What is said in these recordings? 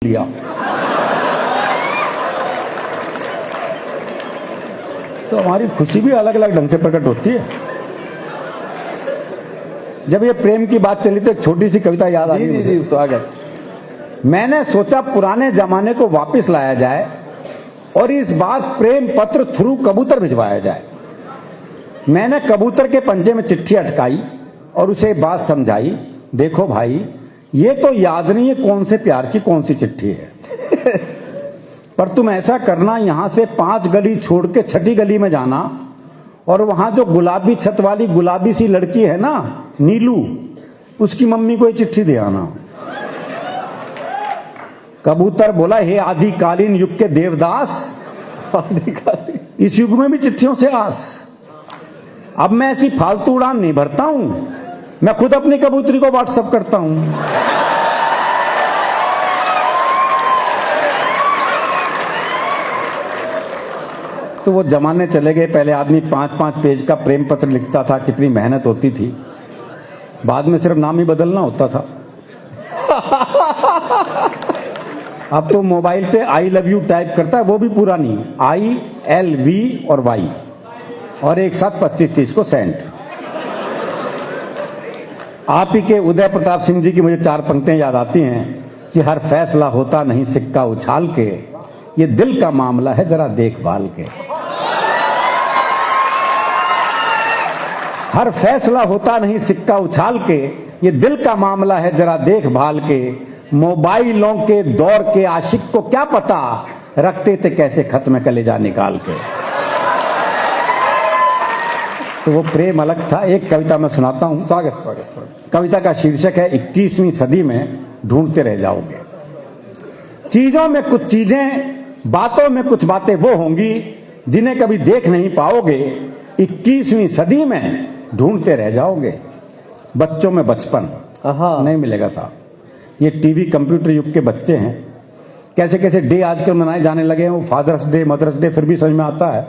लिया। तो हमारी खुशी भी अलग अलग ढंग से प्रकट होती है। जब ये प्रेम की बात चली तो एक छोटी सी कविता याद आ गई। जी स्वागत। मैंने सोचा पुराने जमाने को वापस लाया जाए और इस बार प्रेम पत्र थ्रू कबूतर भिजवाया जाए। मैंने कबूतर के पंजे में चिट्ठी अटकाई और उसे बात समझाई, देखो भाई ये तो याद नहीं है कौन से प्यार की कौन सी चिट्ठी है पर तुम ऐसा करना, यहां से 5 गली छोड़ के 6ठी गली में जाना और वहां जो गुलाबी छत वाली गुलाबी सी लड़की है ना नीलू, उसकी मम्मी को ये चिट्ठी दे आना। कबूतर बोला, हे आदिकालीन युग के देवदास, इस युग में भी चिट्ठियों से आस। अब मैं ऐसी फालतू उड़ान नहीं भरता हूं, मैं खुद अपनी कबूतरी को व्हाट्सएप करता हूं। तो वो जमाने चले गए। पहले आदमी 5-5 पेज का प्रेम पत्र लिखता था, कितनी मेहनत होती थी। बाद में सिर्फ नाम ही बदलना होता था। अब तो मोबाइल पे आई लव यू टाइप करता है, वो भी पूरा नहीं, ILV और Y और एक साथ 25-30 को सेंड। आप ही के उदय प्रताप सिंह जी की मुझे 4 पंक्तियां याद आती हैं कि हर फैसला होता नहीं सिक्का उछाल के, ये दिल का मामला है जरा देखभाल के। हर फैसला होता नहीं सिक्का उछाल के, ये दिल का मामला है जरा देखभाल के। मोबाइलों के दौर के आशिक को क्या पता, रखते थे कैसे खत में कलेजा निकाल के। तो वो प्रेम अलग था। एक कविता मैं सुनाता हूं। स्वागत स्वागत स्वागत। कविता का शीर्षक है 21वीं सदी में ढूंढते रह जाओगे। चीजों में कुछ चीजें, बातों में कुछ बातें वो होंगी जिन्हें कभी देख नहीं पाओगे। 21वीं सदी में ढूंढते रह जाओगे। बच्चों में बचपन नहीं मिलेगा साहब। ये टीवी कंप्यूटर युग के बच्चे हैं। कैसे कैसे डे आजकल मनाए जाने लगे हैं। वो फादर्स डे, मदर्स डे फिर भी समझ में आता है।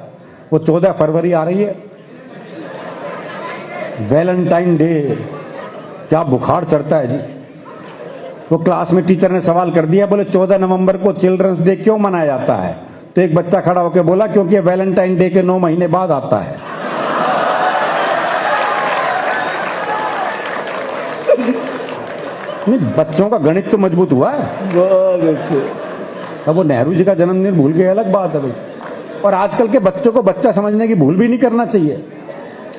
वो 14 फरवरी आ रही है, वैलेंटाइन डे, क्या बुखार चढ़ता है जी। वो क्लास में टीचर ने सवाल कर दिया, बोले 14 नवंबर को चिल्ड्रंस डे क्यों मनाया जाता है? तो एक बच्चा खड़ा होकर बोला, क्योंकि वैलेंटाइन डे के 9 महीने बाद आता है। नहीं, बच्चों का गणित तो मजबूत हुआ है। बहुत अच्छे। अब वो नेहरू जी का जन्मदिन भूल गए, अलग बात है भाई। और आजकल के बच्चों को बच्चा समझने की भूल भी नहीं करना चाहिए।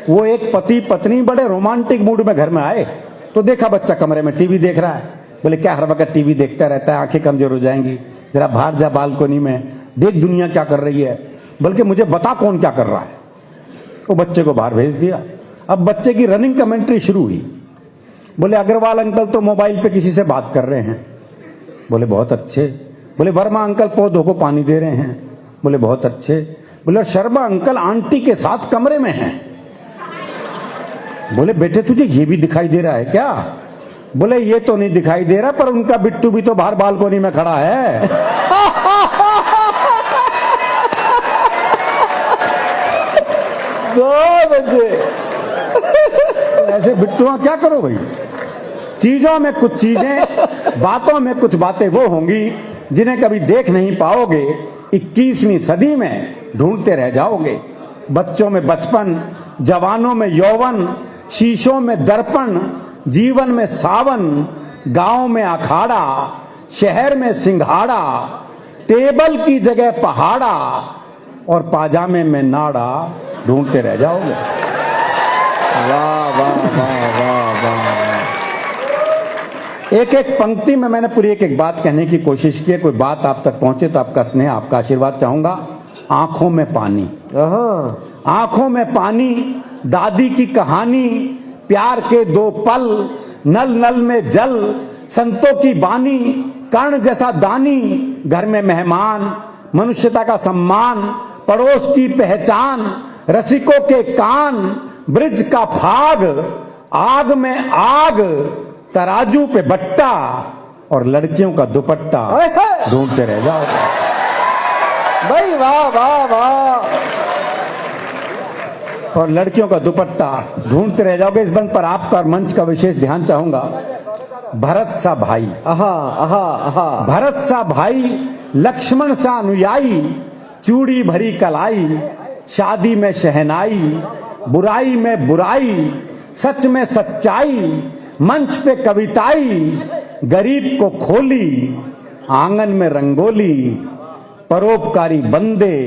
वो एक पति पत्नी बड़े रोमांटिक मूड में घर में आए तो देखा बच्चा कमरे में टीवी देख रहा है। बोले क्या हर वक्त टीवी देखता रहता है, आंखें कमजोर हो जाएंगी, जरा बाहर जा बालकोनी में देख दुनिया क्या कर रही है, बल्कि मुझे बता कौन क्या कर रहा है। वो बच्चे को बाहर भेज दिया। अब बच्चे की रनिंग कमेंट्री शुरू हुई। बोले अग्रवाल अंकल तो मोबाइल पे किसी से बात कर रहे हैं। बोले बहुत अच्छे। बोले वर्मा अंकल पौधों को पानी दे रहे हैं। बोले बहुत अच्छे। बोले शर्मा अंकल आंटी के साथ कमरे में हैं। बोले बेटे तुझे ये भी दिखाई दे रहा है क्या? बोले ये तो नहीं दिखाई दे रहा, पर उनका बिट्टू भी तो बाहर बालकोनी में खड़ा है। बहुत अच्छे। ऐसे बिट्टुआ क्या करो भाई। चीजों में कुछ चीजें, बातों में कुछ बातें वो होंगी जिन्हें कभी देख नहीं पाओगे। 21वीं सदी में ढूंढते रह जाओगे। बच्चों में बचपन, जवानों में यौवन, शीशों में दर्पण, जीवन में सावन, गांव में अखाड़ा, शहर में सिंघाड़ा, टेबल की जगह पहाड़ा और पाजामे में नाड़ा। ढूंढते रह जाओगे। वाह वाह वाह वाह वाह। एक एक पंक्ति में मैंने पूरी एक एक बात कहने की कोशिश की है। कोई बात आप तक पहुंचे तो आपका स्नेह, आपका आशीर्वाद चाहूंगा। आंखों में पानी, आंखों में पानी, दादी की कहानी, प्यार के 2 पल, नल नल में जल, संतों की बानी, कर्ण जैसा दानी, घर में मेहमान, मनुष्यता का सम्मान, पड़ोस की पहचान, रसिकों के कान, ब्रिज का फाग, आग में आग, तराजू पे बट्टा और लड़कियों का दुपट्टा। ढूंढते रह जाओ भाई, वाह वाह वाह। और लड़कियों का दुपट्टा ढूंढते रह जाओगे। इस बंद पर आपका और मंच का विशेष ध्यान चाहूंगा। भरत सा भाई, आहा आहा आहा, भरत सा भाई, लक्ष्मण सा अनुयायी, चूड़ी भरी कलाई, शादी में शहनाई, बुराई में बुराई, सच में सच्चाई, मंच पे कविताई, गरीब को खोली, आंगन में रंगोली, परोपकारी बंदे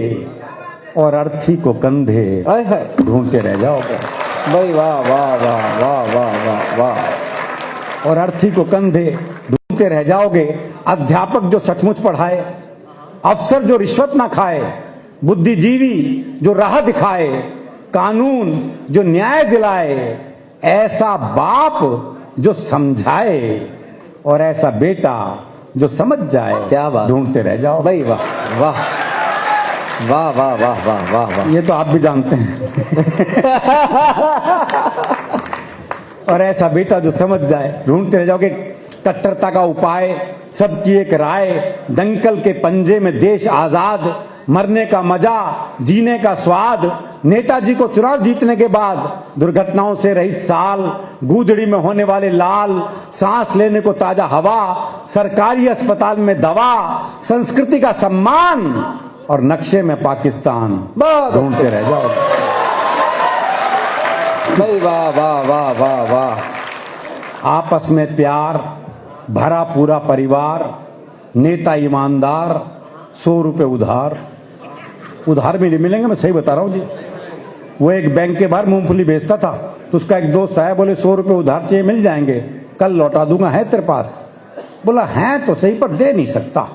और अर्थी को कंधे, आय हाय, ढूंढते रह जाओगे। भाई वाह वाह वाह वाह वाह वाह वाह। और अर्थी को कंधे ढूंढते रह जाओगे। अध्यापक जो सचमुच पढ़ाए, अफसर जो रिश्वत ना खाए, बुद्धिजीवी जो राह दिखाए, कानून जो न्याय दिलाए, ऐसा बाप जो समझाए और ऐसा बेटा जो समझ जाए, क्या बात, ढूंढते रह जाओ। भाई वाह वाह वाह वाह वाह वाह वाह वाह। ये तो आप भी जानते हैं। और ऐसा बेटा जो समझ जाए, ढूंढते रह जाओगे। कट्टरता का उपाय, सबकी एक राय, दंकल के पंजे में देश आजाद, मरने का मजा, जीने का स्वाद, नेताजी को चुनाव जीतने के बाद दुर्घटनाओं से रहित साल, गूदड़ी में होने वाले लाल, सांस लेने को ताजा हवा, सरकारी अस्पताल में दवा, संस्कृति का सम्मान और नक्शे में पाकिस्तान, ढूंढते रह जाओ। भाई वाह वाह वाह वाह वाह। आपस में प्यार, भरा पूरा परिवार, नेता ईमानदार, 100 रुपए उधार। उधार भी नहीं मिलेंगे, मैं सही बता रहा हूं जी। वो एक बैंक के बाहर मूंगफली बेचता था, तो उसका एक दोस्त आया, बोले 100 रुपए उधार चाहिए, मिल जाएंगे, कल लौटा दूंगा, है तेरे पास? बोला है तो सही, पर दे नहीं सकता।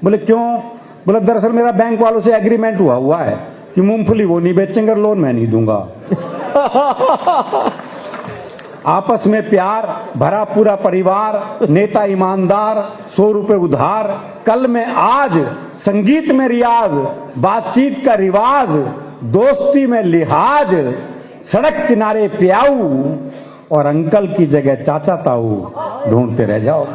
बोले क्यों? बोला दरअसल मेरा बैंक वालों से एग्रीमेंट हुआ है कि मूंगफली वो नहीं बेचेंगे, लोन मैं नहीं दूंगा। आपस में प्यार, भरा पूरा परिवार, नेता ईमानदार, 100 रुपए उधार, कल में आज, संगीत में रियाज, बातचीत का रिवाज, दोस्ती में लिहाज, सड़क किनारे प्याऊ और अंकल की जगह चाचा ताऊ, ढूंढते रह जाओ।